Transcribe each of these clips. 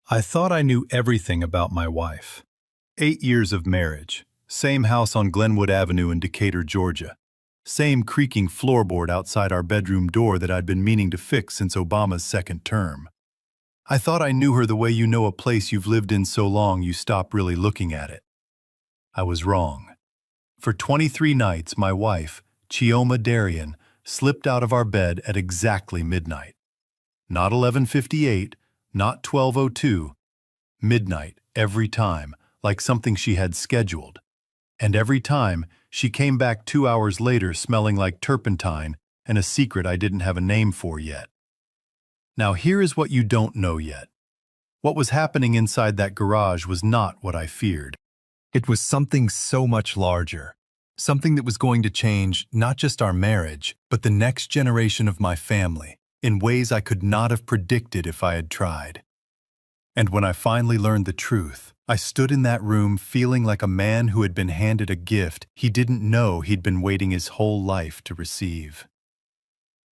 I thought I knew everything about my wife. 8 years of marriage, same house on Glenwood Avenue in Decatur, Georgia. Same creaking floorboard outside our bedroom door that I'd been meaning to fix since Obama's second term. I thought I knew her the way you know a place you've lived in so long you stop really looking at it. I was wrong. For 23 nights, my wife, Chioma Darian, slipped out of our bed at exactly midnight. Not 11:58, not 12:02. Midnight every time, like something she had scheduled. And every time, she came back 2 hours later smelling like turpentine and a secret I didn't have a name for yet. Now here is what you don't know yet. What was happening inside that garage was not what I feared. It was something so much larger. Something that was going to change not just our marriage, but the next generation of my family, in ways I could not have predicted if I had tried. And when I finally learned the truth, I stood in that room feeling like a man who had been handed a gift he didn't know he'd been waiting his whole life to receive.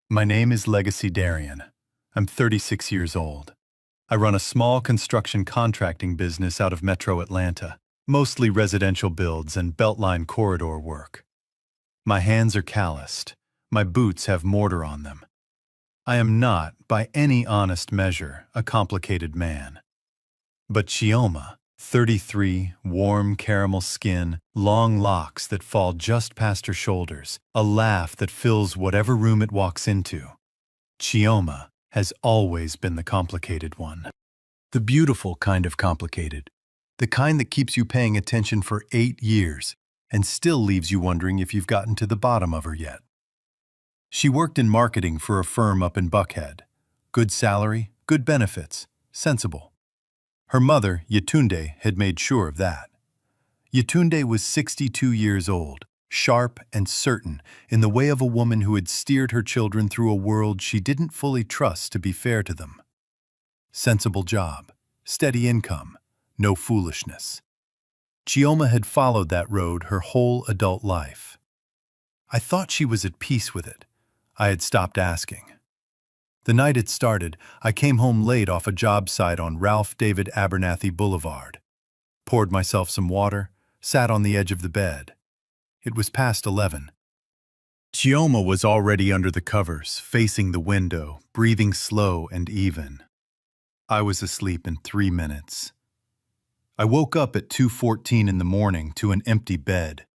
My name is Legacy Darian. I'm 36 years old. I run a small construction contracting business out of Metro Atlanta, mostly residential builds and Beltline corridor work. My hands are calloused. My boots have mortar on them. I am not, by any honest measure, a complicated man. But Chioma, 33, warm caramel skin, long locks that fall just past her shoulders, a laugh that fills whatever room it walks into. Chioma has always been the complicated one. The beautiful kind of complicated. The kind that keeps you paying attention for 8 years and still leaves you wondering if you've gotten to the bottom of her yet. She worked in marketing for a firm up in Buckhead. Good salary, good benefits, sensible. Her mother, Yetunde, had made sure of that. Yetunde was 62 years old, sharp and certain in the way of a woman who had steered her children through a world she didn't fully trust to be fair to them. Sensible job, steady income, no foolishness. Chioma had followed that road her whole adult life. I thought she was at peace with it. I had stopped asking. The night it started, I came home late off a job site on Ralph David Abernathy Boulevard. Poured myself some water, sat on the edge of the bed. It was past 11. Chioma was already under the covers, facing the window, breathing slow and even. I was asleep in 3 minutes. I woke up at 2:14 in the morning to an empty bed.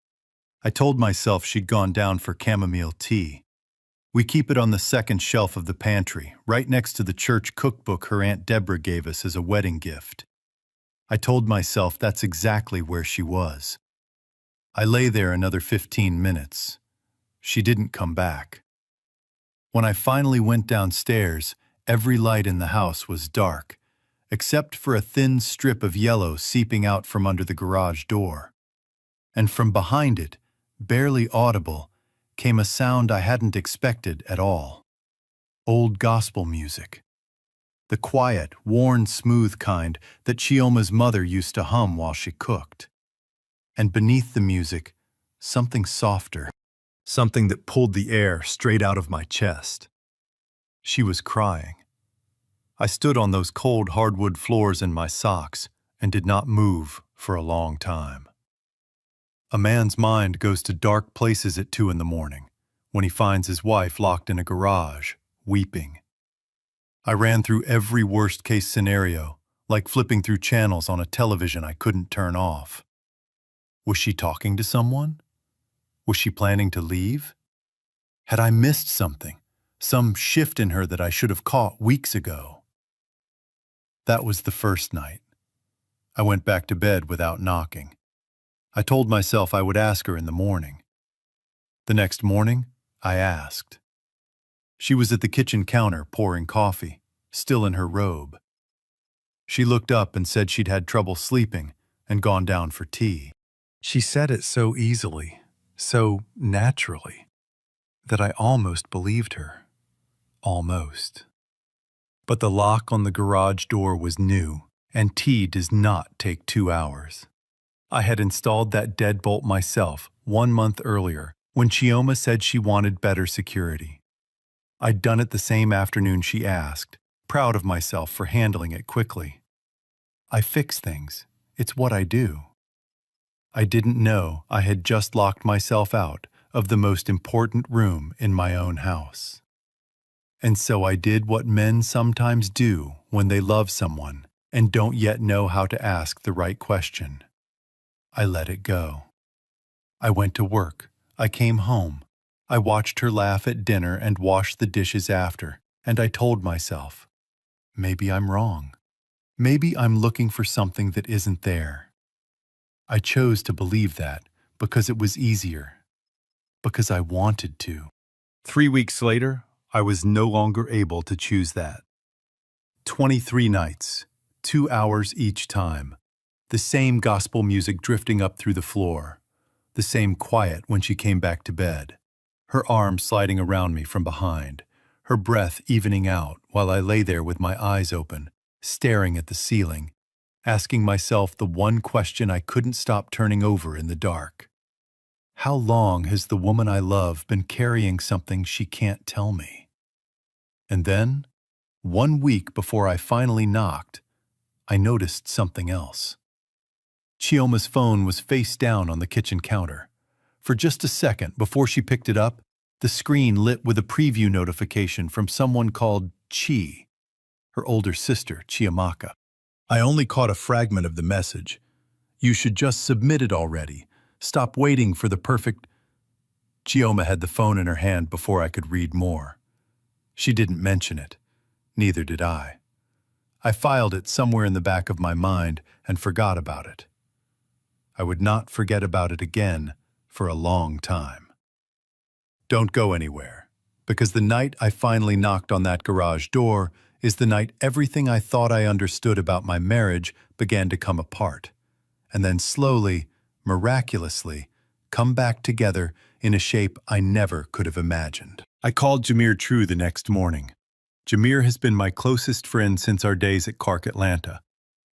I told myself she'd gone down for chamomile tea. We keep it on the second shelf of the pantry, right next to the church cookbook her Aunt Deborah gave us as a wedding gift. I told myself that's exactly where she was. I lay there another 15 minutes. She didn't come back. When I finally went downstairs, every light in the house was dark, except for a thin strip of yellow seeping out from under the garage door. And from behind it, barely audible, came a sound I hadn't expected at all. Old gospel music. The quiet, worn, smooth kind that Chioma's mother used to hum while she cooked. And beneath the music, something softer, something that pulled the air straight out of my chest. She was crying. I stood on those cold hardwood floors in my socks and did not move for a long time. A man's mind goes to dark places at 2 in the morning, when he finds his wife locked in a garage, weeping. I ran through every worst-case scenario, like flipping through channels on a television I couldn't turn off. Was she talking to someone? Was she planning to leave? Had I missed something, some shift in her that I should have caught weeks ago? That was the first night. I went back to bed without knocking. I told myself I would ask her in the morning. The next morning, I asked. She was at the kitchen counter pouring coffee, still in her robe. She looked up and said she'd had trouble sleeping and gone down for tea. She said it so easily, so naturally, that I almost believed her. Almost. But the lock on the garage door was new, and tea does not take 2 hours. I had installed that deadbolt myself 1 month earlier when Chioma said she wanted better security. I'd done it the same afternoon she asked, proud of myself for handling it quickly. I fix things. It's what I do. I didn't know I had just locked myself out of the most important room in my own house. And so I did what men sometimes do when they love someone and don't yet know how to ask the right question. I let it go. I went to work. I came home. I watched her laugh at dinner and wash the dishes after, and I told myself, maybe I'm wrong. Maybe I'm looking for something that isn't there. I chose to believe that because it was easier, because I wanted to. 3 weeks later, I was no longer able to choose that. 23 nights, 2 hours each time. The same gospel music drifting up through the floor. The same quiet when she came back to bed. Her arm sliding around me from behind. Her breath evening out while I lay there with my eyes open, staring at the ceiling, asking myself the one question I couldn't stop turning over in the dark. How long has the woman I love been carrying something she can't tell me? And then, 1 week before I finally knocked, I noticed something else. Chioma's phone was face down on the kitchen counter. For just a second before she picked it up, the screen lit with a preview notification from someone called Chi, her older sister, Chiamaka. I only caught a fragment of the message. You should just submit it already. Stop waiting for the perfect... Chioma had the phone in her hand before I could read more. She didn't mention it. Neither did I. I filed it somewhere in the back of my mind and forgot about it. I would not forget about it again for a long time. Don't go anywhere, because the night I finally knocked on that garage door is the night everything I thought I understood about my marriage began to come apart, and then slowly, miraculously, come back together in a shape I never could have imagined. I called Jameer True the next morning. Jameer has been my closest friend since our days at Clark Atlanta.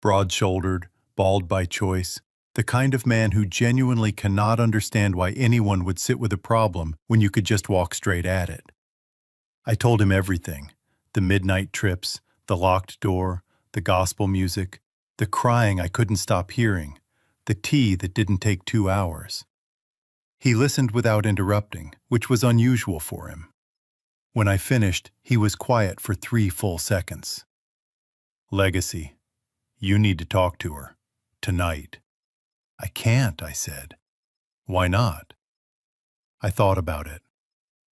Broad-shouldered, bald by choice, the kind of man who genuinely cannot understand why anyone would sit with a problem when you could just walk straight at it. I told him everything. The midnight trips, the locked door, the gospel music, the crying I couldn't stop hearing, the tea that didn't take 2 hours. He listened without interrupting, which was unusual for him. When I finished, he was quiet for 3 full seconds. Legacy, you need to talk to her. Tonight. I can't, I said. Why not? I thought about it.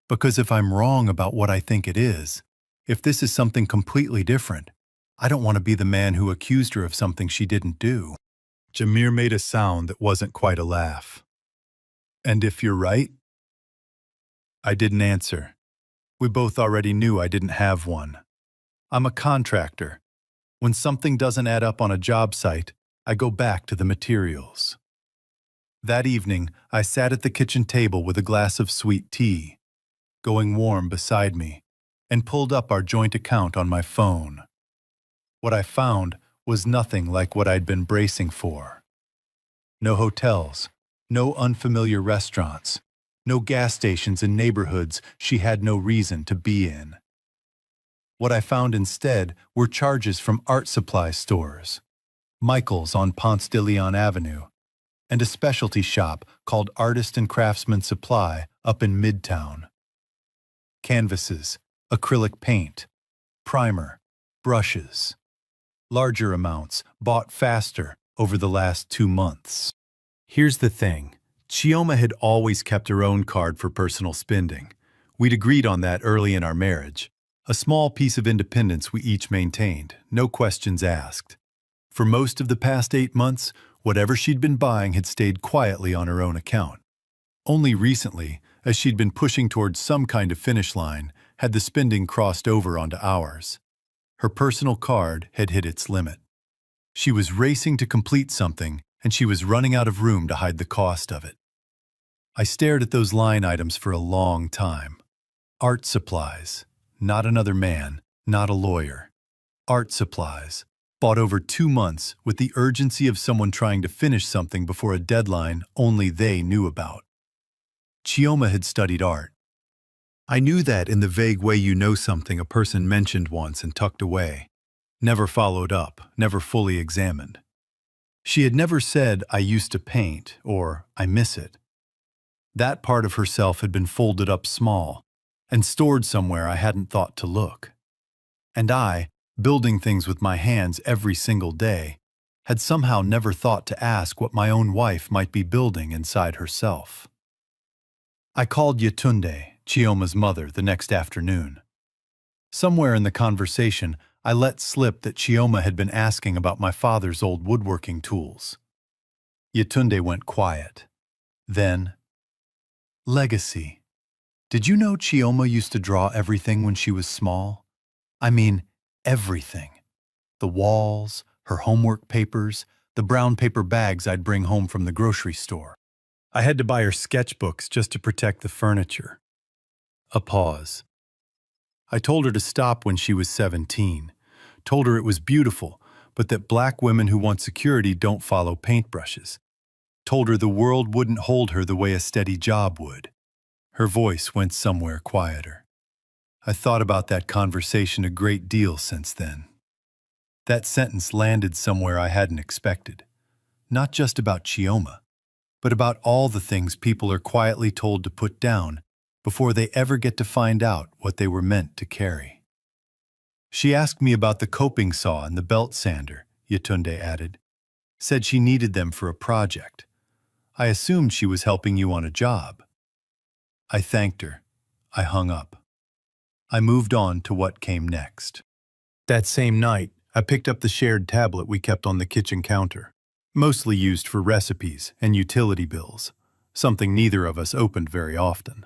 Because if I'm wrong about what I think it is, if this is something completely different, I don't want to be the man who accused her of something she didn't do. Jameer made a sound that wasn't quite a laugh. And if you're right? I didn't answer. We both already knew I didn't have one. I'm a contractor. When something doesn't add up on a job site, I go back to the materials. That evening, I sat at the kitchen table with a glass of sweet tea, going warm beside me, and pulled up our joint account on my phone. What I found was nothing like what I'd been bracing for. No hotels, no unfamiliar restaurants, no gas stations in neighborhoods she had no reason to be in. What I found instead were charges from art supply stores, Michael's on Ponce de Leon Avenue, and a specialty shop called Artist and Craftsman Supply up in Midtown. Canvases, acrylic paint, primer, brushes. Larger amounts, bought faster over the last 2 months. Here's the thing. Chioma had always kept her own card for personal spending. We'd agreed on that early in our marriage. A small piece of independence we each maintained, no questions asked. For most of the past 8 months, whatever she'd been buying had stayed quietly on her own account. Only recently, as she'd been pushing towards some kind of finish line, had the spending crossed over onto ours. Her personal card had hit its limit. She was racing to complete something, and she was running out of room to hide the cost of it. I stared at those line items for a long time. Art supplies, not another man, not a lawyer. Art supplies, bought over 2 months with the urgency of someone trying to finish something before a deadline only they knew about. Chioma had studied art. I knew that in the vague way you know something a person mentioned once and tucked away. Never followed up, never fully examined. She had never said, "I used to paint," or "I miss it." That part of herself had been folded up small and stored somewhere I hadn't thought to look. And I, building things with my hands every single day, had somehow never thought to ask what my own wife might be building inside herself. I called Yetunde, Chioma's mother, the next afternoon. Somewhere in the conversation, I let slip that Chioma had been asking about my father's old woodworking tools. Yetunde went quiet. Then, "Legacy. Did you know Chioma used to draw everything when she was small? I mean, everything. The walls, her homework papers, the brown paper bags I'd bring home from the grocery store. I had to buy her sketchbooks just to protect the furniture." A pause. I told her to stop when she was 17. Told her it was beautiful, but that black women who want security don't follow paintbrushes. Told her the world wouldn't hold her the way a steady job would. Her voice went somewhere quieter. I thought about that conversation a great deal since then. That sentence landed somewhere I hadn't expected. Not just about Chioma, but about all the things people are quietly told to put down before they ever get to find out what they were meant to carry. She asked me about the coping saw and the belt sander, Yetunde added. Said she needed them for a project. I assumed she was helping you on a job. I thanked her. I hung up. I moved on to what came next. That same night, I picked up the shared tablet we kept on the kitchen counter, mostly used for recipes and utility bills, something neither of us opened very often.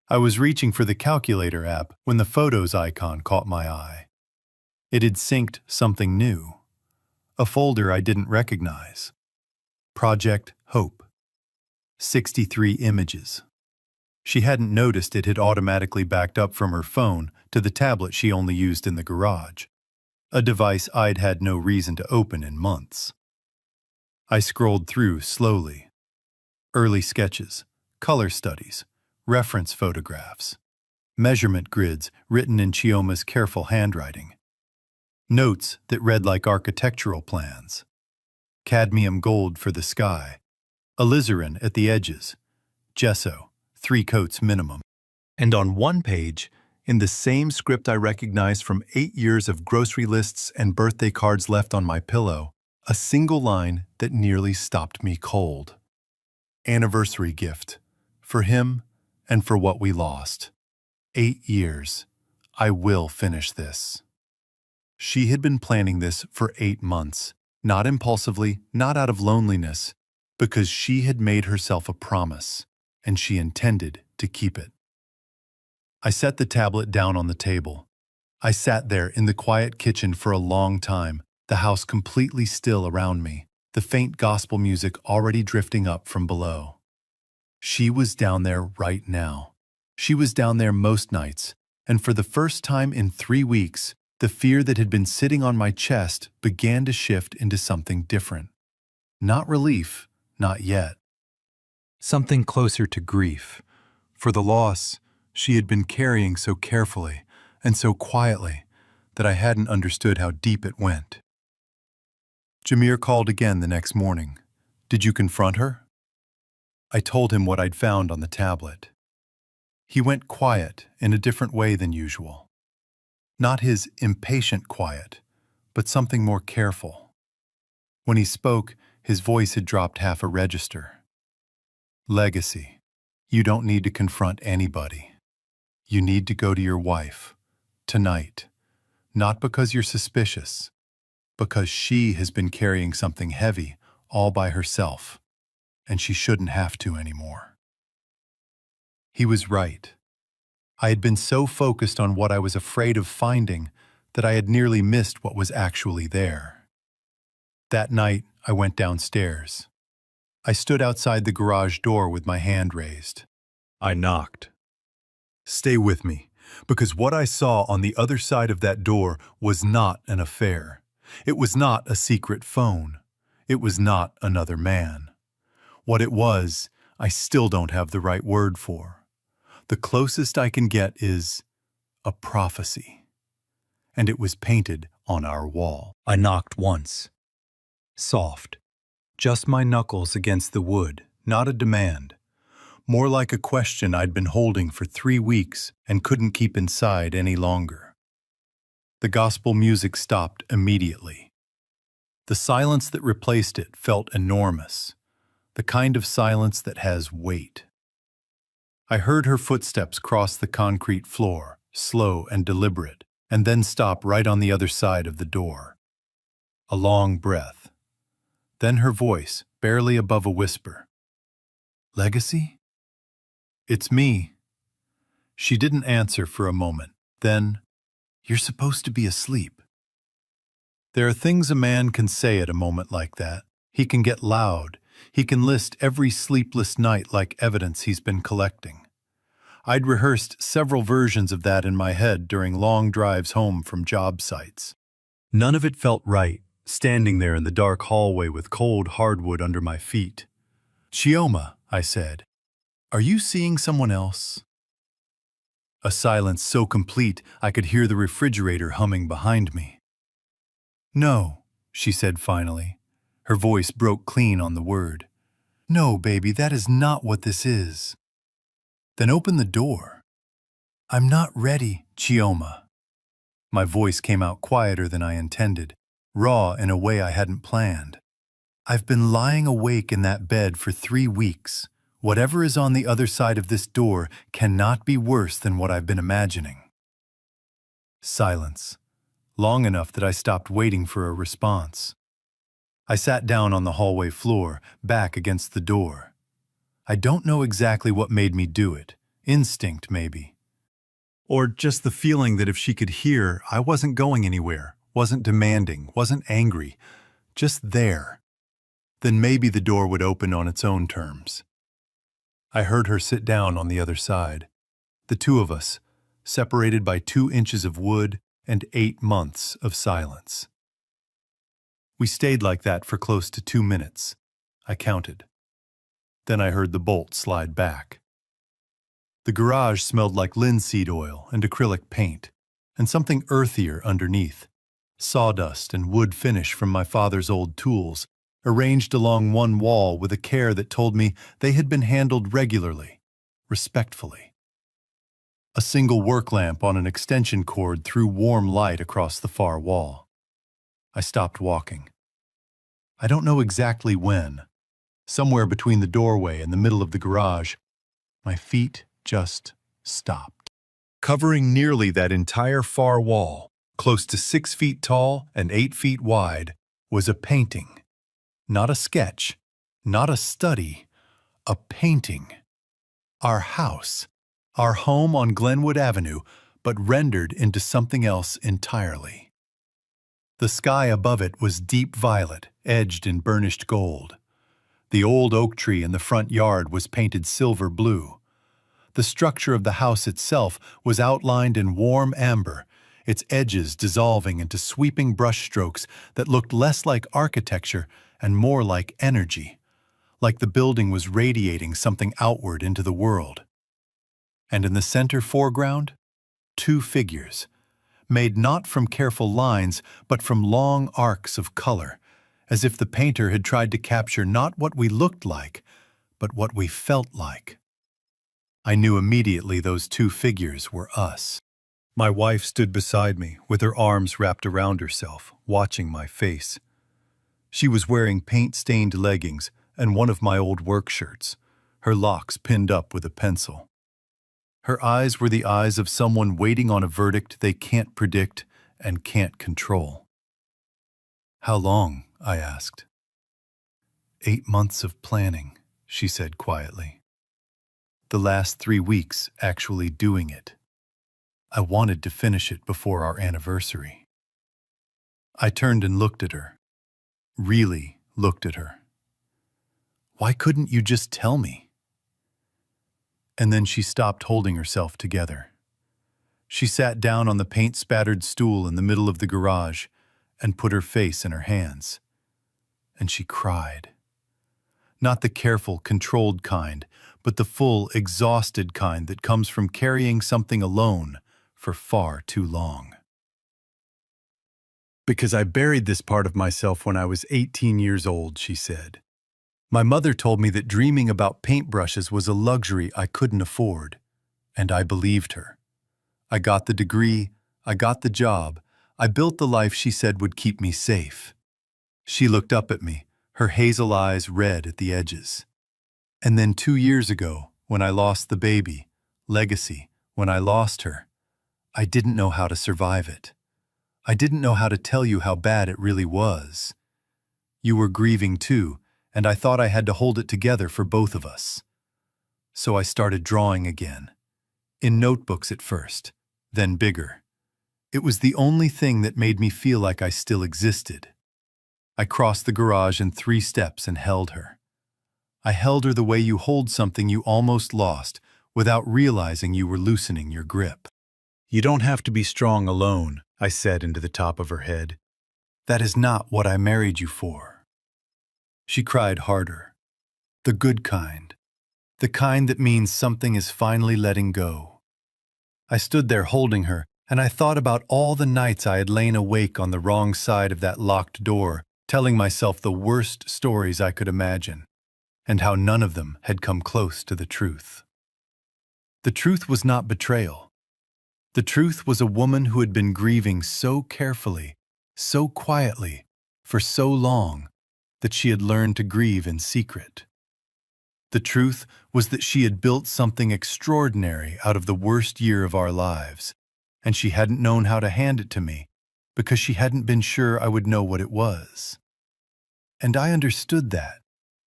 I was reaching for the calculator app when the Photos icon caught my eye. It had synced something new, a folder I didn't recognize. Project Hope. 63 images. She hadn't noticed it had automatically backed up from her phone to the tablet she only used in the garage, a device I'd had no reason to open in months. I scrolled through slowly. Early sketches, color studies, reference photographs, measurement grids written in Chioma's careful handwriting, notes that read like architectural plans, cadmium gold for the sky, alizarin at the edges, gesso, 3 coats minimum. And on one page, in the same script I recognized from 8 years of grocery lists and birthday cards left on my pillow, a single line that nearly stopped me cold. Anniversary gift. For him and for what we lost. 8 years. I will finish this. She had been planning this for 8 months, not impulsively, not out of loneliness, because she had made herself a promise, and she intended to keep it. I set the tablet down on the table. I sat there in the quiet kitchen for a long time, the house completely still around me, the faint gospel music already drifting up from below. She was down there right now. She was down there most nights, and for the first time in 3 weeks, the fear that had been sitting on my chest began to shift into something different. Not relief, not yet. Something closer to grief, for the loss she had been carrying so carefully and so quietly that I hadn't understood how deep it went. Jameer called again the next morning. Did you confront her? I told him what I'd found on the tablet. He went quiet in a different way than usual. Not his impatient quiet, but something more careful. When he spoke, his voice had dropped half a register. Legacy. You don't need to confront anybody. You need to go to your wife. Tonight. Not because you're suspicious, because she has been carrying something heavy all by herself, and she shouldn't have to anymore. He was right. I had been so focused on what I was afraid of finding that I had nearly missed what was actually there. That night, I went downstairs. I stood outside the garage door with my hand raised. I knocked. Stay with me, because what I saw on the other side of that door was not an affair. It was not a secret phone. It was not another man. What it was, I still don't have the right word for. The closest I can get is a prophecy. And it was painted on our wall. I knocked once. Soft. Just my knuckles against the wood, not a demand. More like a question I'd been holding for 3 weeks and couldn't keep inside any longer. The gospel music stopped immediately. The silence that replaced it felt enormous, the kind of silence that has weight. I heard her footsteps cross the concrete floor, slow and deliberate, and then stop right on the other side of the door. A long breath. Then her voice, barely above a whisper. "Legacy? It's me." She didn't answer for a moment. Then, "You're supposed to be asleep." There are things a man can say at a moment like that. He can get loud. He can list every sleepless night like evidence he's been collecting. I'd rehearsed several versions of that in my head during long drives home from job sites. None of it felt right, standing there in the dark hallway with cold hardwood under my feet. "Chioma," I said, "are you seeing someone else?" A silence so complete I could hear the refrigerator humming behind me. "No," she said finally. Her voice broke clean on the word. "No, baby, that is not what this is." "Then open the door." "I'm not ready, Chioma." My voice came out quieter than I intended, raw in a way I hadn't planned. "I've been lying awake in that bed for 3 weeks. Whatever is on the other side of this door cannot be worse than what I've been imagining." Silence. Long enough that I stopped waiting for a response. I sat down on the hallway floor, back against the door. I don't know exactly what made me do it. Instinct, maybe. Or just the feeling that if she could hear, I wasn't going anywhere, wasn't demanding, wasn't angry, just there. Then maybe the door would open on its own terms. I heard her sit down on the other side. The two of us, separated by 2 inches of wood and 8 months of silence. We stayed like that for close to 2 minutes. I counted. Then I heard the bolt slide back. The garage smelled like linseed oil and acrylic paint, and something earthier underneath. Sawdust and wood finish from my father's old tools, arranged along one wall with a care that told me they had been handled regularly, respectfully. A single work lamp on an extension cord threw warm light across the far wall. I stopped walking. I don't know exactly when. Somewhere between the doorway and the middle of the garage, my feet just stopped. Covering nearly that entire far wall, close to 6 feet tall and 8 feet wide, was a painting. Not a sketch, not a study, a painting. Our house, our home on Glenwood Avenue, but rendered into something else entirely. The sky above it was deep violet, edged in burnished gold. The old oak tree in the front yard was painted silver blue. The structure of the house itself was outlined in warm amber, its edges dissolving into sweeping brushstrokes that looked less like architecture and more like energy, like the building was radiating something outward into the world. And in the center foreground, 2 figures, made not from careful lines but from long arcs of color, as if the painter had tried to capture not what we looked like, but what we felt like. I knew immediately those 2 figures were us. My wife stood beside me, with her arms wrapped around herself, watching my face. She was wearing paint-stained leggings and one of my old work shirts, her locks pinned up with a pencil. Her eyes were the eyes of someone waiting on a verdict they can't predict and can't control. "How long?" I asked. 8 months of planning," she said quietly. "The last 3 weeks actually doing it. I wanted to finish it before our anniversary." I turned and looked at her. Really looked at her. "Why couldn't you just tell me?" And then she stopped holding herself together. She sat down on the paint-spattered stool in the middle of the garage and put her face in her hands. And she cried. Not the careful, controlled kind, but the full, exhausted kind that comes from carrying something alone for far too long. Because I buried this part of myself when I was 18 years old, she said. My mother told me that dreaming about paintbrushes was a luxury I couldn't afford, and I believed her. I got the degree, I got the job, I built the life she said would keep me safe. She looked up at me, her hazel eyes red at the edges. And then 2 years ago, when I lost the baby, Legacy, when I lost her, I didn't know how to survive it. I didn't know how to tell you how bad it really was. You were grieving too, and I thought I had to hold it together for both of us. So I started drawing again. In notebooks at first, then bigger. It was the only thing that made me feel like I still existed. I crossed the garage in 3 steps and held her. I held her the way you hold something you almost lost without realizing you were loosening your grip. You don't have to be strong alone, I said into the top of her head. That is not what I married you for. She cried harder. The good kind. The kind that means something is finally letting go. I stood there holding her, and I thought about all the nights I had lain awake on the wrong side of that locked door, telling myself the worst stories I could imagine, and how none of them had come close to the truth. The truth was not betrayal. The truth was a woman who had been grieving so carefully, so quietly, for so long, that she had learned to grieve in secret. The truth was that she had built something extraordinary out of the worst year of our lives, and she hadn't known how to hand it to me because she hadn't been sure I would know what it was. And I understood that,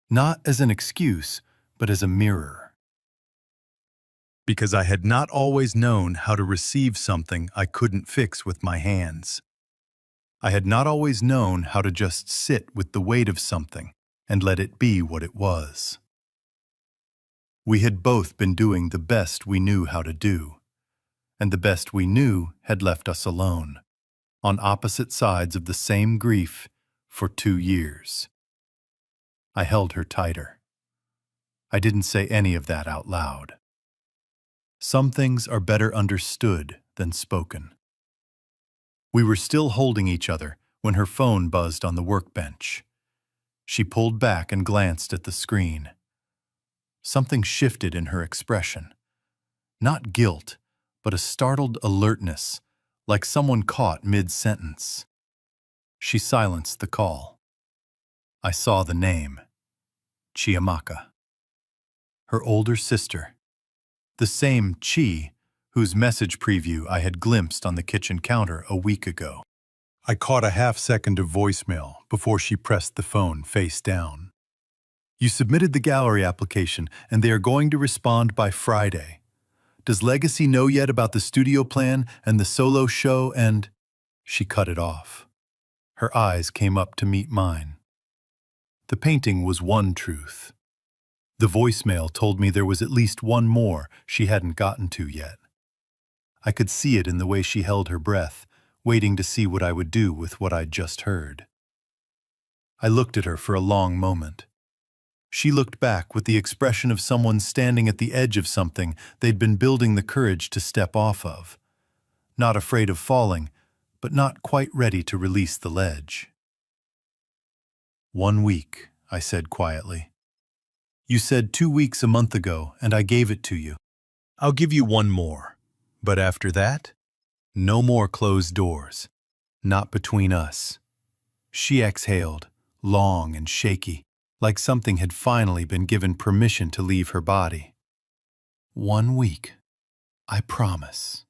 not as an excuse, but as a mirror. Because I had not always known how to receive something I couldn't fix with my hands. I had not always known how to just sit with the weight of something and let it be what it was. We had both been doing the best we knew how to do, and the best we knew had left us alone, on opposite sides of the same grief, for 2 years. I held her tighter. I didn't say any of that out loud. Some things are better understood than spoken. We were still holding each other when her phone buzzed on the workbench. She pulled back and glanced at the screen. Something shifted in her expression. Not guilt, but a startled alertness, like someone caught mid-sentence. She silenced the call. I saw the name. Chiamaka. Her older sister. The same Chi whose message preview I had glimpsed on the kitchen counter a week ago. I caught a half-second of voicemail before she pressed the phone face down. You submitted the gallery application, and they are going to respond by Friday. Does Legacy know yet about the studio plan and the solo show and... She cut it off. Her eyes came up to meet mine. The painting was one truth. The voicemail told me there was at least one more she hadn't gotten to yet. I could see it in the way she held her breath, waiting to see what I would do with what I'd just heard. I looked at her for a long moment. She looked back with the expression of someone standing at the edge of something they'd been building the courage to step off of. Not afraid of falling, but not quite ready to release the ledge. 1 week, I said quietly. You said 2 weeks a month ago, and I gave it to you. I'll give you 1 more. But after that, no more closed doors. Not between us. She exhaled, long and shaky, like something had finally been given permission to leave her body. 1 week. I promise.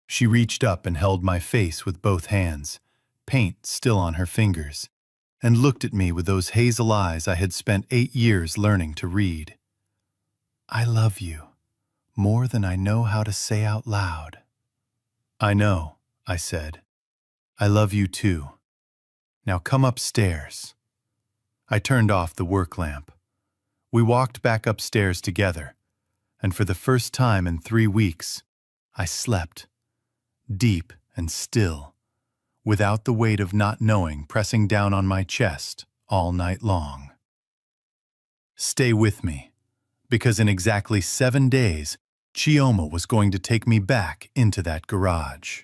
She reached up and held my face with both hands, paint still on her fingers, and looked at me with those hazel eyes I had spent 8 years learning to read. I love you, more than I know how to say out loud. I know, I said. I love you too. Now come upstairs. I turned off the work lamp. We walked back upstairs together, and for the first time in 3 weeks, I slept, deep and still, without the weight of not knowing pressing down on my chest all night long. Stay with me, because in exactly 7 days, Chioma was going to take me back into that garage.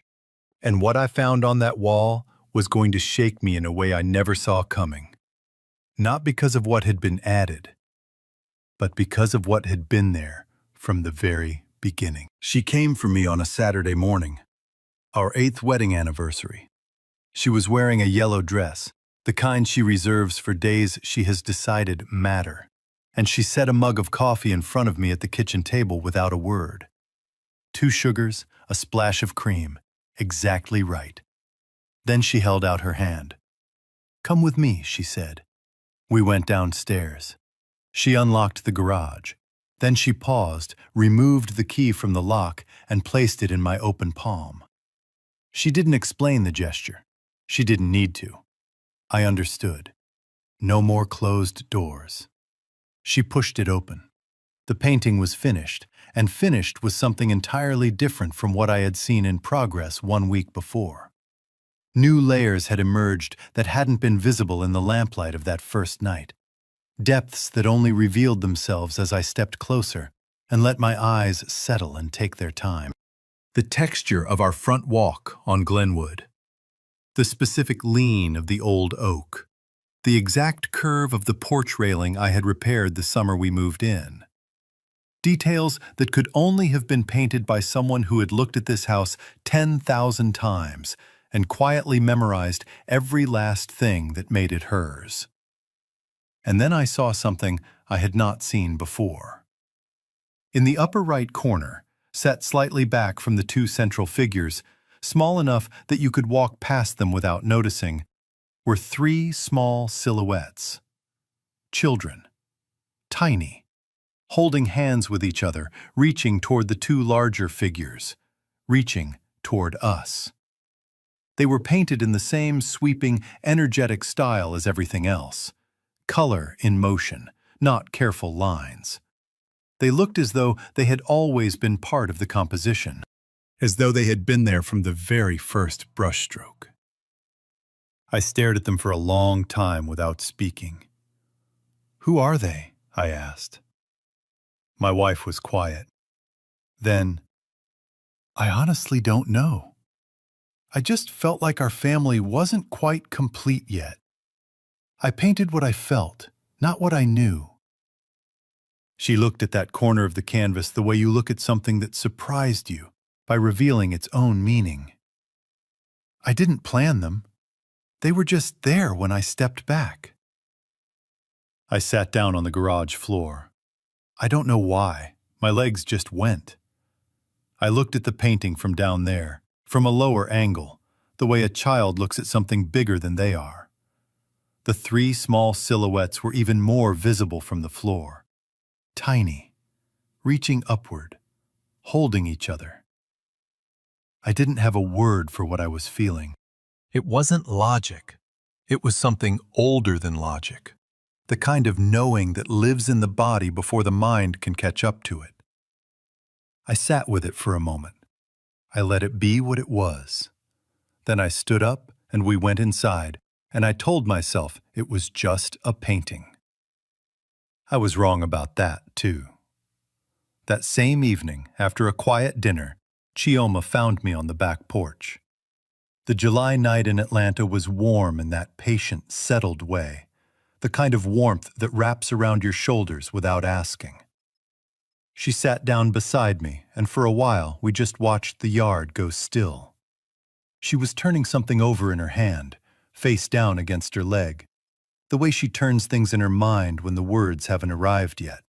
And what I found on that wall was going to shake me in a way I never saw coming. Not because of what had been added, but because of what had been there from the very beginning. She came for me on a Saturday morning, our 8th wedding anniversary. She was wearing a yellow dress, the kind she reserves for days she has decided matter, and she set a mug of coffee in front of me at the kitchen table without a word. 2 sugars, a splash of cream, exactly right. Then she held out her hand. "Come with me," she said. We went downstairs. She unlocked the garage. Then she paused, removed the key from the lock, and placed it in my open palm. She didn't explain the gesture. She didn't need to. I understood. No more closed doors. She pushed it open. The painting was finished, and finished was something entirely different from what I had seen in progress 1 week before. New layers had emerged that hadn't been visible in the lamplight of that first night. Depths that only revealed themselves as I stepped closer and let my eyes settle and take their time. The texture of our front walk on Glenwood. The specific lean of the old oak. The exact curve of the porch railing I had repaired the summer we moved in. Details that could only have been painted by someone who had looked at this house 10,000 times and quietly memorized every last thing that made it hers. And then I saw something I had not seen before. In the upper right corner, set slightly back from the 2 central figures, small enough that you could walk past them without noticing, were 3 small silhouettes. Children. Tiny. Holding hands with each other, reaching toward the 2 larger figures. Reaching toward us. They were painted in the same sweeping, energetic style as everything else. Color in motion, not careful lines. They looked as though they had always been part of the composition, as though they had been there from the very first brushstroke. I stared at them for a long time without speaking. "Who are they?" I asked. My wife was quiet. Then, "I honestly don't know. I just felt like our family wasn't quite complete yet. I painted what I felt, not what I knew." She looked at that corner of the canvas the way you look at something that surprised you by revealing its own meaning. "I didn't plan them. They were just there when I stepped back." I sat down on the garage floor. I don't know why. My legs just went. I looked at the painting from down there, from a lower angle, the way a child looks at something bigger than they are. The 3 small silhouettes were even more visible from the floor. Tiny, reaching upward, holding each other. I didn't have a word for what I was feeling. It wasn't logic. It was something older than logic. The kind of knowing that lives in the body before the mind can catch up to it. I sat with it for a moment. I let it be what it was. Then I stood up and we went inside, and I told myself it was just a painting. I was wrong about that, too. That same evening, after a quiet dinner, Chioma found me on the back porch. The July night in Atlanta was warm in that patient, settled way, the kind of warmth that wraps around your shoulders without asking. She sat down beside me, and for a while we just watched the yard go still. She was turning something over in her hand, face down against her leg, the way she turns things in her mind when the words haven't arrived yet.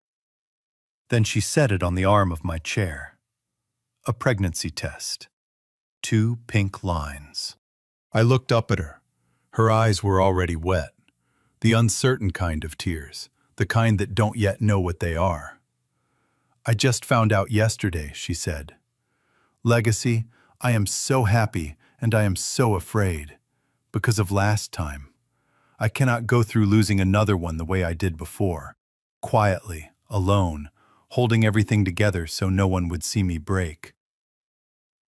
Then she set it on the arm of my chair. A pregnancy test. 2 pink lines. I looked up at her. Her eyes were already wet. The uncertain kind of tears, the kind that don't yet know what they are. "I just found out yesterday," she said. "Legacy, I am so happy and I am so afraid. Because of last time. I cannot go through losing another one the way I did before. Quietly, alone, holding everything together so no one would see me break."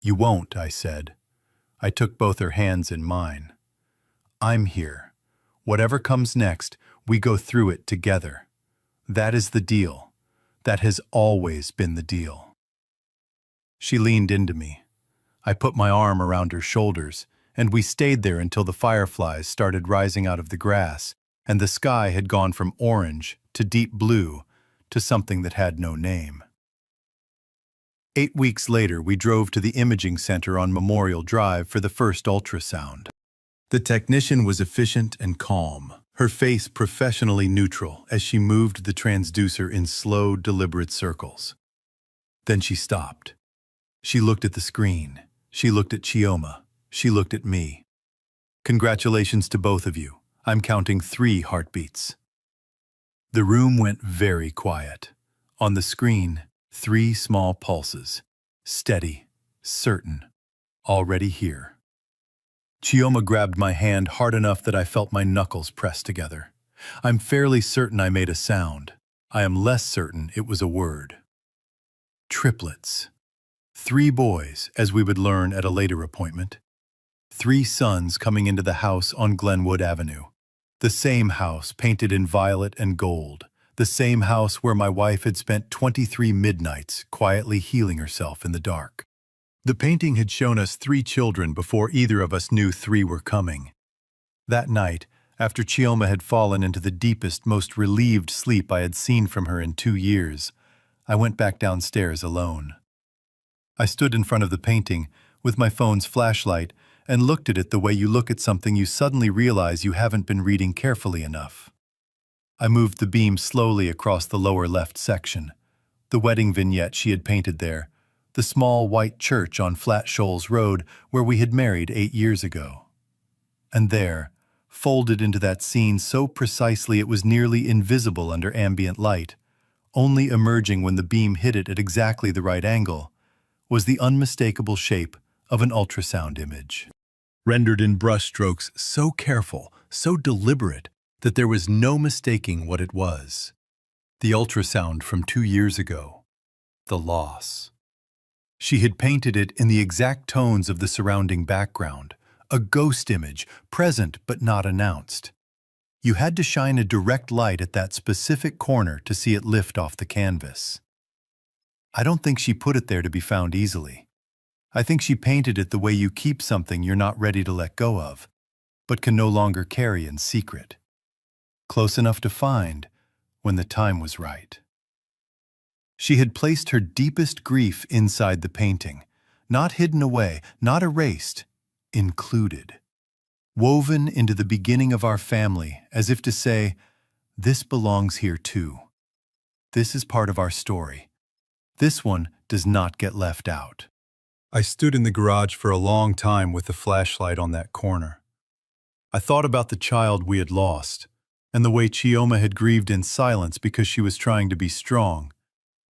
"You won't," I said. I took both her hands in mine. "I'm here. Whatever comes next, we go through it together. That is the deal. That has always been the deal." She leaned into me. I put my arm around her shoulders, and we stayed there until the fireflies started rising out of the grass, and the sky had gone from orange to deep blue to something that had no name. 8 weeks later, we drove to the imaging center on Memorial Drive for the first ultrasound. The technician was efficient and calm, her face professionally neutral as she moved the transducer in slow, deliberate circles. Then she stopped. She looked at the screen. She looked at Chioma. She looked at me. "Congratulations to both of you. I'm counting 3 heartbeats." The room went very quiet. On the screen, 3 small pulses. Steady, certain, already here. Chioma grabbed my hand hard enough that I felt my knuckles press together. I'm fairly certain I made a sound. I am less certain it was a word. Triplets. 3 boys, as we would learn at a later appointment. 3 sons coming into the house on Glenwood Avenue. The same house painted in violet and gold. The same house where my wife had spent 23 midnights quietly healing herself in the dark. The painting had shown us 3 children before either of us knew 3 were coming. That night, after Chioma had fallen into the deepest, most relieved sleep I had seen from her in 2 years, I went back downstairs alone. I stood in front of the painting with my phone's flashlight and looked at it the way you look at something you suddenly realize you haven't been reading carefully enough. I moved the beam slowly across the lower left section. The wedding vignette she had painted there, the small white church on Flat Shoals Road where we had married 8 years ago. And there, folded into that scene so precisely it was nearly invisible under ambient light, only emerging when the beam hit it at exactly the right angle, was the unmistakable shape of an ultrasound image. Rendered in brushstrokes so careful, so deliberate, that there was no mistaking what it was. The ultrasound from 2 years ago. The loss. She had painted it in the exact tones of the surrounding background, a ghost image, present but not announced. You had to shine a direct light at that specific corner to see it lift off the canvas. I don't think she put it there to be found easily. I think she painted it the way you keep something you're not ready to let go of, but can no longer carry in secret. Close enough to find when the time was right. She had placed her deepest grief inside the painting, not hidden away, not erased, included. Woven into the beginning of our family, as if to say, this belongs here too. This is part of our story. This one does not get left out. I stood in the garage for a long time with the flashlight on that corner. I thought about the child we had lost, and the way Chioma had grieved in silence because she was trying to be strong,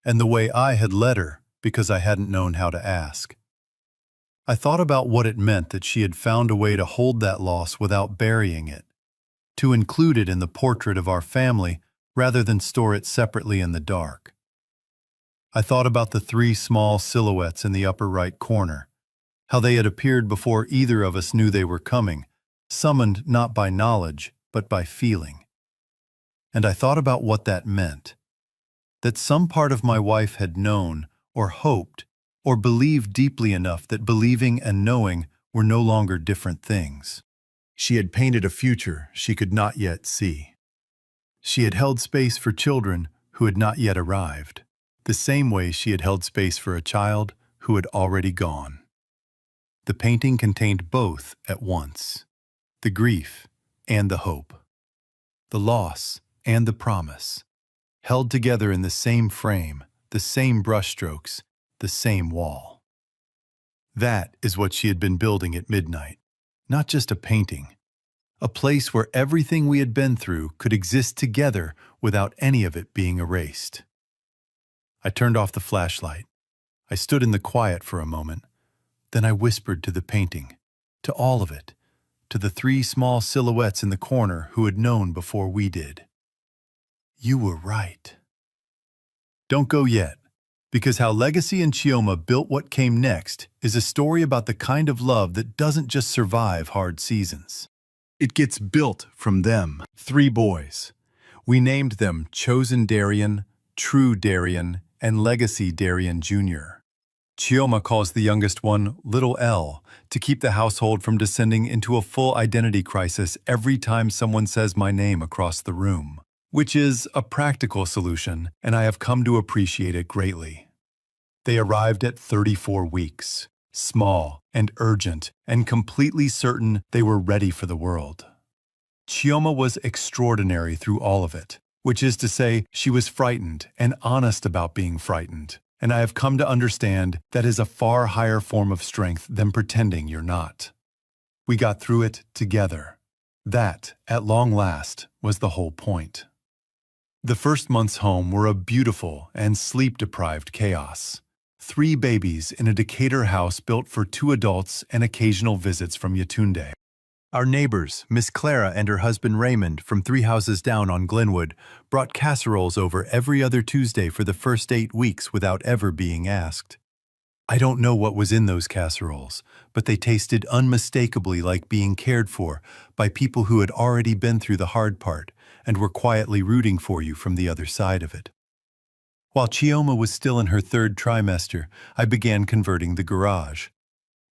and the way I had let her because I hadn't known how to ask. I thought about what it meant that she had found a way to hold that loss without burying it, to include it in the portrait of our family rather than store it separately in the dark. I thought about the 3 small silhouettes in the upper right corner, how they had appeared before either of us knew they were coming, summoned not by knowledge, but by feeling. And I thought about what that meant, that some part of my wife had known, or hoped, or believed deeply enough that believing and knowing were no longer different things. She had painted a future she could not yet see. She had held space for children who had not yet arrived, the same way she had held space for a child who had already gone. The painting contained both at once, the grief and the hope, the loss and the promise, held together in the same frame, the same brushstrokes, the same wall. That is what she had been building at midnight, not just a painting, a place where everything we had been through could exist together without any of it being erased. I turned off the flashlight. I stood in the quiet for a moment. Then I whispered to the painting, to all of it, to the 3 small silhouettes in the corner who had known before we did. You were right. Don't go yet, because how Legacy and Chioma built what came next is a story about the kind of love that doesn't just survive hard seasons. It gets built from them, 3 boys. We named them Chosen Darian, True Darian, and Legacy Darian Jr. Chioma calls the youngest one Little L to keep the household from descending into a full identity crisis every time someone says my name across the room, which is a practical solution, and I have come to appreciate it greatly. They arrived at 34 weeks, small and urgent, and completely certain they were ready for the world. Chioma was extraordinary through all of it, which is to say, she was frightened and honest about being frightened. And I have come to understand that is a far higher form of strength than pretending you're not. We got through it together. That, at long last, was the whole point. The first months home were a beautiful and sleep-deprived chaos. 3 babies in a Decatur house built for 2 adults and occasional visits from Yatunde. Our neighbors, Miss Clara and her husband Raymond, from 3 houses down on Glenwood, brought casseroles over every other Tuesday for the first 8 weeks without ever being asked. I don't know what was in those casseroles, but they tasted unmistakably like being cared for by people who had already been through the hard part and were quietly rooting for you from the other side of it. While Chioma was still in her 3rd trimester, I began converting the garage.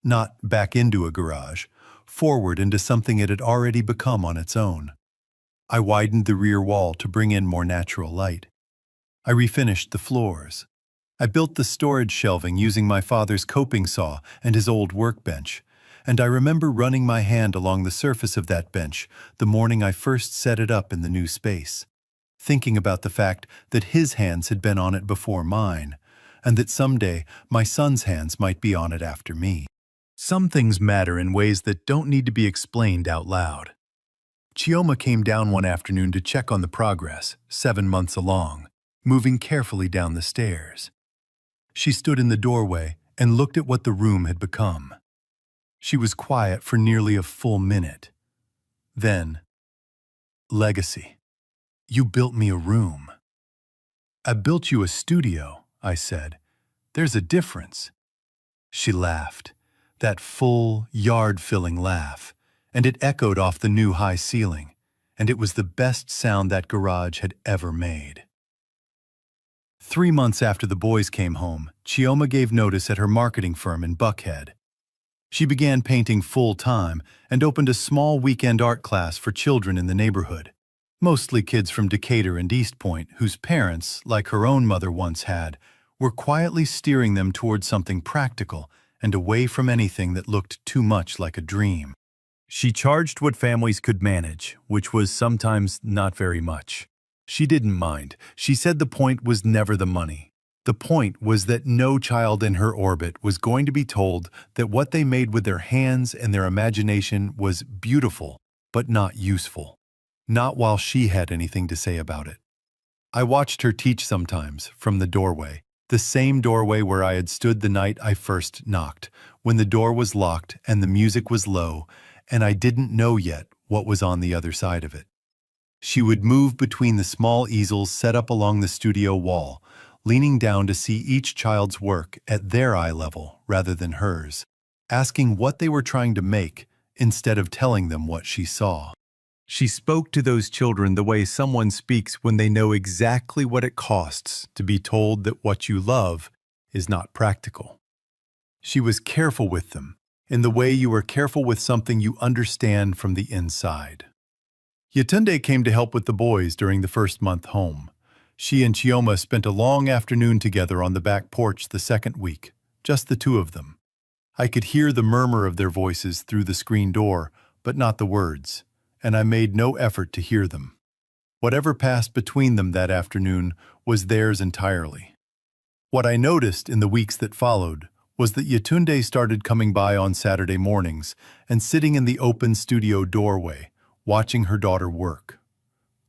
Not back into a garage, forward into something it had already become on its own. I widened the rear wall to bring in more natural light. I refinished the floors. I built the storage shelving using my father's coping saw and his old workbench, and I remember running my hand along the surface of that bench the morning I first set it up in the new space, thinking about the fact that his hands had been on it before mine, and that someday my son's hands might be on it after me. Some things matter in ways that don't need to be explained out loud. Chioma came down one afternoon to check on the progress, 7 months along, moving carefully down the stairs. She stood in the doorway and looked at what the room had become. She was quiet for nearly a full minute. Then, "Legacy, you built me a room." "I built you a studio," I said. "There's a difference." She laughed. That full, yard-filling laugh, and it echoed off the new high ceiling, and it was the best sound that garage had ever made. 3 months after the boys came home, Chioma gave notice at her marketing firm in Buckhead. She began painting full-time and opened a small weekend art class for children in the neighborhood, mostly kids from Decatur and East Point whose parents, like her own mother once had, were quietly steering them towards something practical and away from anything that looked too much like a dream. She charged what families could manage, which was sometimes not very much. She didn't mind. She said the point was never the money. The point was that no child in her orbit was going to be told that what they made with their hands and their imagination was beautiful, but not useful. Not while she had anything to say about it. I watched her teach sometimes, from the doorway. The same doorway where I had stood the night I first knocked, when the door was locked and the music was low, and I didn't know yet what was on the other side of it. She would move between the small easels set up along the studio wall, leaning down to see each child's work at their eye level rather than hers, asking what they were trying to make instead of telling them what she saw. She spoke to those children the way someone speaks when they know exactly what it costs to be told that what you love is not practical. She was careful with them, in the way you are careful with something you understand from the inside. Yatunde came to help with the boys during the first month home. She and Chioma spent a long afternoon together on the back porch the second week, just the 2 of them. I could hear the murmur of their voices through the screen door, but not the words, and I made no effort to hear them. Whatever passed between them that afternoon was theirs entirely. What I noticed in the weeks that followed was that Yatunde started coming by on Saturday mornings and sitting in the open studio doorway, watching her daughter work.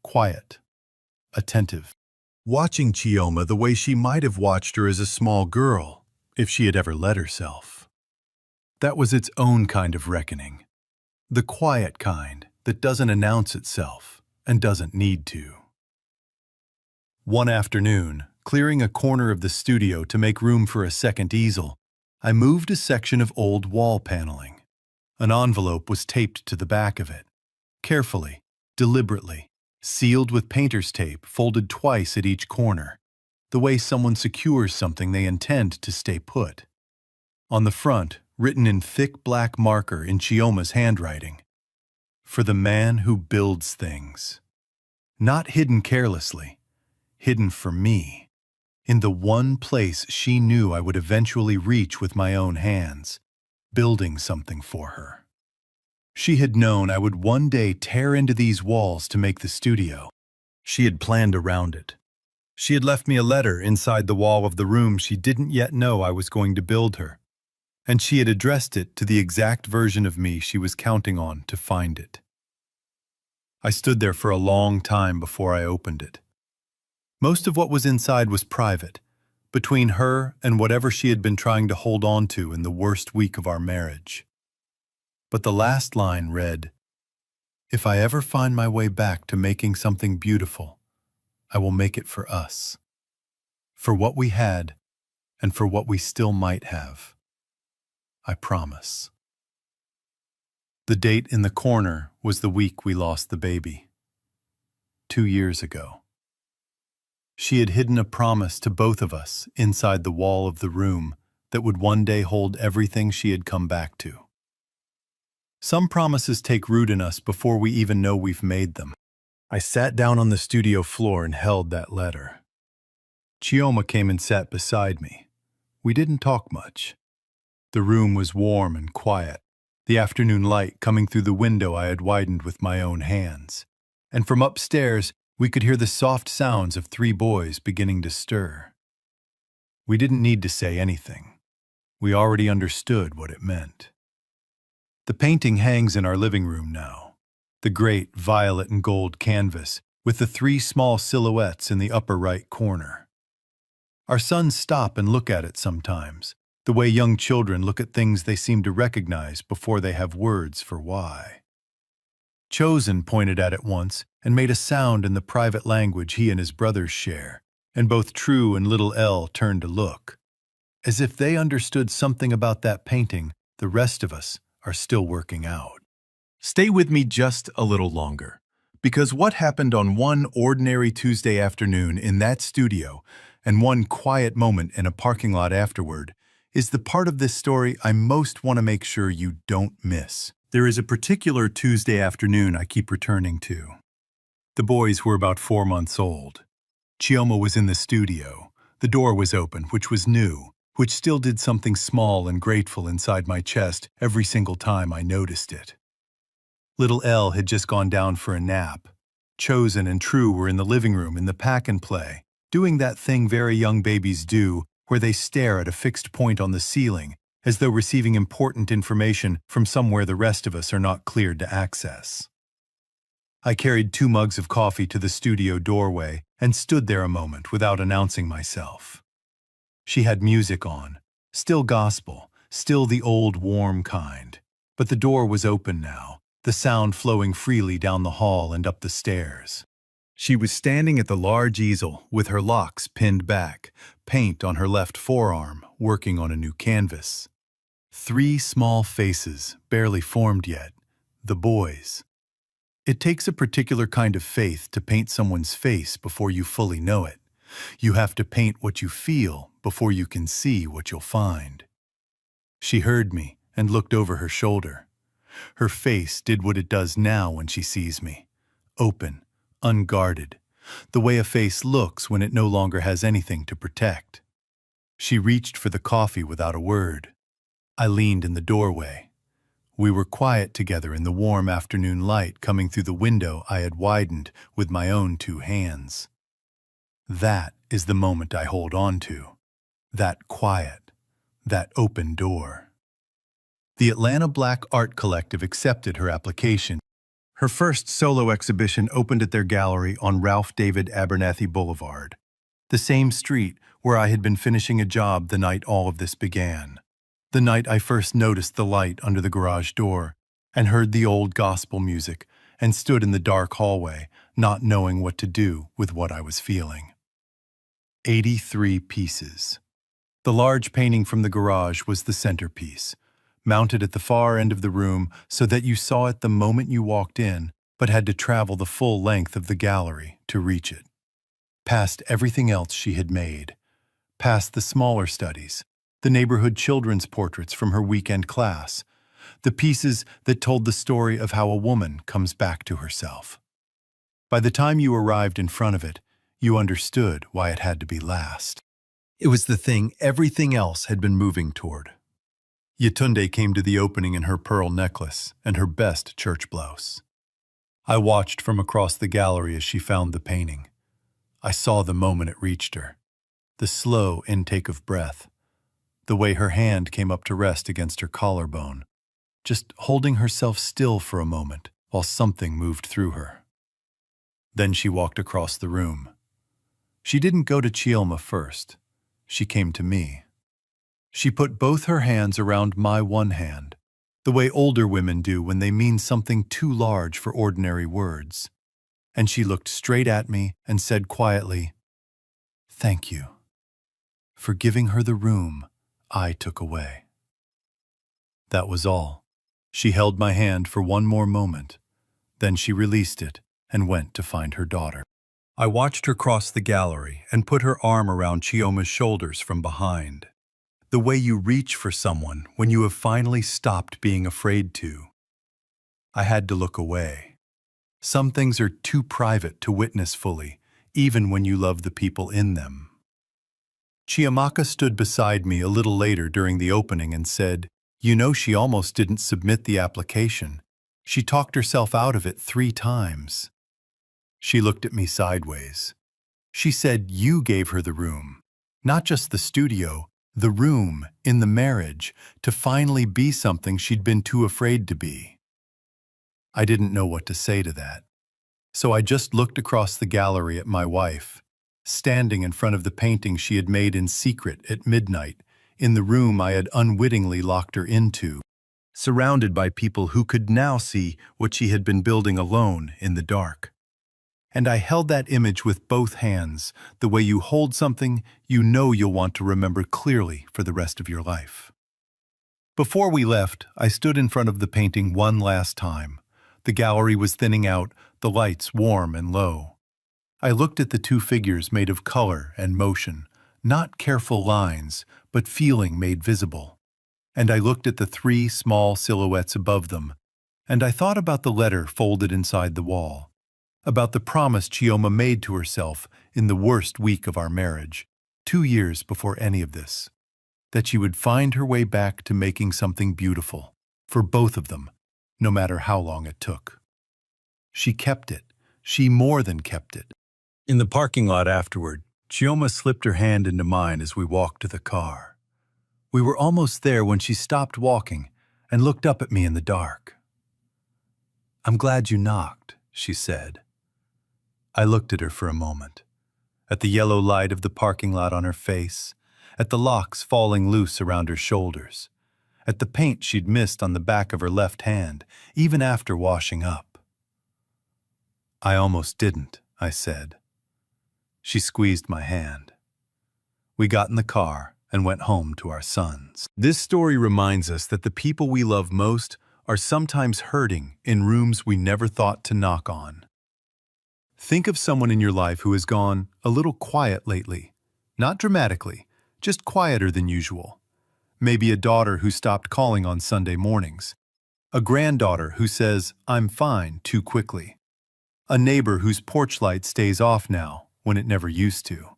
Quiet, attentive. Watching Chioma the way she might have watched her as a small girl, if she had ever let herself. That was its own kind of reckoning. The quiet kind that doesn't announce itself and doesn't need to. One afternoon, clearing a corner of the studio to make room for a second easel, I moved a section of old wall paneling. An envelope was taped to the back of it. Carefully, deliberately, sealed with painter's tape folded twice at each corner, the way someone secures something they intend to stay put. On the front, written in thick black marker in Chioma's handwriting, "For the man who builds things." Not hidden carelessly, hidden for me, in the one place she knew I would eventually reach with my own hands, building something for her. She had known I would one day tear into these walls to make the studio. She had planned around it. She had left me a letter inside the wall of the room she didn't yet know I was going to build her, and she had addressed it to the exact version of me she was counting on to find it. I stood there for a long time before I opened it. Most of what was inside was private, between her and whatever she had been trying to hold on to in the worst week of our marriage. But the last line read, "If I ever find my way back to making something beautiful, I will make it for us. For what we had, and for what we still might have. I promise." The date in the corner was the week we lost the baby. 2 years ago. She had hidden a promise to both of us inside the wall of the room that would one day hold everything she had come back to. Some promises take root in us before we even know we've made them. I sat down on the studio floor and held that letter. Chioma came and sat beside me. We didn't talk much. The room was warm and quiet, the afternoon light coming through the window I had widened with my own hands. And from upstairs, we could hear the soft sounds of 3 boys beginning to stir. We didn't need to say anything. We already understood what it meant. The painting hangs in our living room now, the great violet and gold canvas with the 3 small silhouettes in the upper right corner. Our sons stop and look at it sometimes, the way young children look at things they seem to recognize before they have words for why. Chosen pointed at it once and made a sound in the private language he and his brothers share, and both True and Little Elle turned to look. As if they understood something about that painting the rest of us are still working out. Stay with me just a little longer, because what happened on one ordinary Tuesday afternoon in that studio and one quiet moment in a parking lot afterward is the part of this story I most want to make sure you don't miss. There is a particular Tuesday afternoon I keep returning to. The boys were about 4 months old. Chioma was in the studio. The door was open, which was new, which still did something small and grateful inside my chest every single time I noticed it. Little Elle had just gone down for a nap. Chosen and True were in the living room in the pack and play, doing that thing very young babies do, where they stare at a fixed point on the ceiling, as though receiving important information from somewhere the rest of us are not cleared to access. I carried 2 mugs of coffee to the studio doorway and stood there a moment without announcing myself. She had music on, still gospel, still the old warm kind, but the door was open now, the sound flowing freely down the hall and up the stairs. She was standing at the large easel with her locks pinned back, paint on her left forearm, working on a new canvas. 3 small faces, barely formed yet, the boys. It takes a particular kind of faith to paint someone's face before you fully know it. You have to paint what you feel before you can see what you'll find. She heard me and looked over her shoulder. Her face did what it does now when she sees me, open, unguarded, the way a face looks when it no longer has anything to protect. She reached for the coffee without a word. I leaned in the doorway. We were quiet together in the warm afternoon light coming through the window I had widened with my own 2 hands. That is the moment I hold on to. That quiet, that open door. The Atlanta Black Art Collective accepted her application. Her first solo exhibition opened at their gallery on Ralph David Abernathy Boulevard, the same street where I had been finishing a job the night all of this began. The night I first noticed the light under the garage door and heard the old gospel music and stood in the dark hallway, not knowing what to do with what I was feeling. 83 pieces. The large painting from the garage was the centerpiece, mounted at the far end of the room so that you saw it the moment you walked in, but had to travel the full length of the gallery to reach it. Past everything else she had made, past the smaller studies, the neighborhood children's portraits from her weekend class, the pieces that told the story of how a woman comes back to herself. By the time you arrived in front of it, you understood why it had to be last. It was the thing everything else had been moving toward. Yetunde came to the opening in her pearl necklace and her best church blouse. I watched from across the gallery as she found the painting. I saw the moment it reached her, the slow intake of breath, the way her hand came up to rest against her collarbone, just holding herself still for a moment while something moved through her. Then she walked across the room. She didn't go to Chioma first. She came to me. She put both her hands around my one hand, the way older women do when they mean something too large for ordinary words. And she looked straight at me and said quietly, "Thank you for giving her the room I took away." That was all. She held my hand for one more moment. Then she released it and went to find her daughter. I watched her cross the gallery and put her arm around Chioma's shoulders from behind. The way you reach for someone when you have finally stopped being afraid to. I had to look away. Some things are too private to witness fully, even when you love the people in them. Chiamaka stood beside me a little later during the opening and said, "You know, she almost didn't submit the application. She talked herself out of it 3 times. She looked at me sideways. She said you gave her the room, not just the studio, the room in the marriage, to finally be something she'd been too afraid to be. I didn't know what to say to that. So I just looked across the gallery at my wife, standing in front of the painting she had made in secret at midnight, in the room I had unwittingly locked her into, surrounded by people who could now see what she had been building alone in the dark. And I held that image with both hands, the way you hold something you know you'll want to remember clearly for the rest of your life. Before we left, I stood in front of the painting one last time. The gallery was thinning out, the lights warm and low. I looked at the 2 figures made of color and motion, not careful lines, but feeling made visible. And I looked at the 3 small silhouettes above them, and I thought about the letter folded inside the wall, about the promise Chioma made to herself in the worst week of our marriage, 2 years before any of this, that she would find her way back to making something beautiful, for both of them, no matter how long it took. She kept it. She more than kept it. In the parking lot afterward, Chioma slipped her hand into mine as we walked to the car. We were almost there when she stopped walking and looked up at me in the dark. "I'm glad you knocked," she said. I looked at her for a moment, at the yellow light of the parking lot on her face, at the locks falling loose around her shoulders, at the paint she'd missed on the back of her left hand, even after washing up. "I almost didn't," I said. She squeezed my hand. We got in the car and went home to our sons. This story reminds us that the people we love most are sometimes hurting in rooms we never thought to knock on. Think of someone in your life who has gone a little quiet lately. Not dramatically, just quieter than usual. Maybe a daughter who stopped calling on Sunday mornings. A granddaughter who says, "I'm fine," too quickly. A neighbor whose porch light stays off now when it never used to.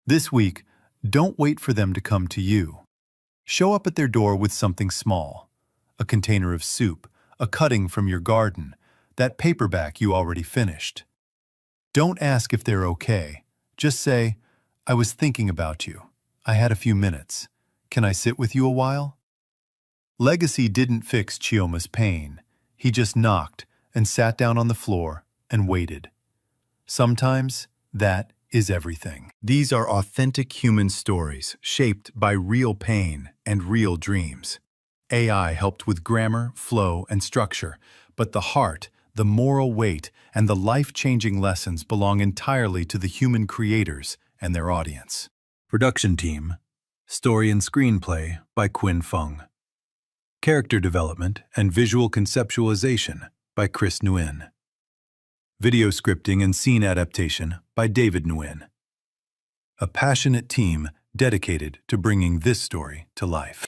This week, don't wait for them to come to you. Show up at their door with something small. A container of soup, a cutting from your garden, that paperback you already finished. Don't ask if they're okay. Just say, "I was thinking about you. I had a few minutes. Can I sit with you a while?" Legacy didn't fix Chioma's pain. He just knocked and sat down on the floor and waited. Sometimes that is everything. These are authentic human stories shaped by real pain and real dreams. AI helped with grammar, flow, and structure, but the heart, the moral weight, and the life-changing lessons belong entirely to the human creators and their audience. Production team: Story and Screenplay by Quinn Fung. Character Development and Visual Conceptualization by Chris Nguyen. Video Scripting and Scene Adaptation by David Nguyen. A passionate team dedicated to bringing this story to life.